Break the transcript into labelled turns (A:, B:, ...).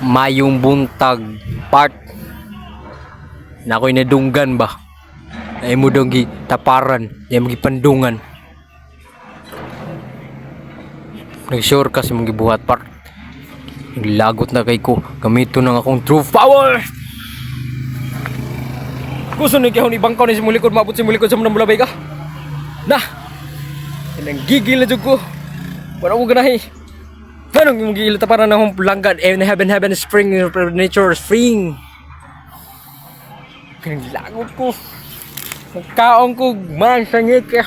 A: Mayong buntag part na ako'y nadunggan ba ay mo daw taparan ay mo gipandungan nag-sure kasi mong gibuhat part lagot na kay ko gamito ng akong true power gusto na kaya ibangkaw na si mulikod maabot si mulikod sa munang bulabay ka na gigil na dyan ko wala ko ganahi anong yung gigil taparan na akong langgad heaven spring nature spring lagot ko nagkaon ko man sangit kaya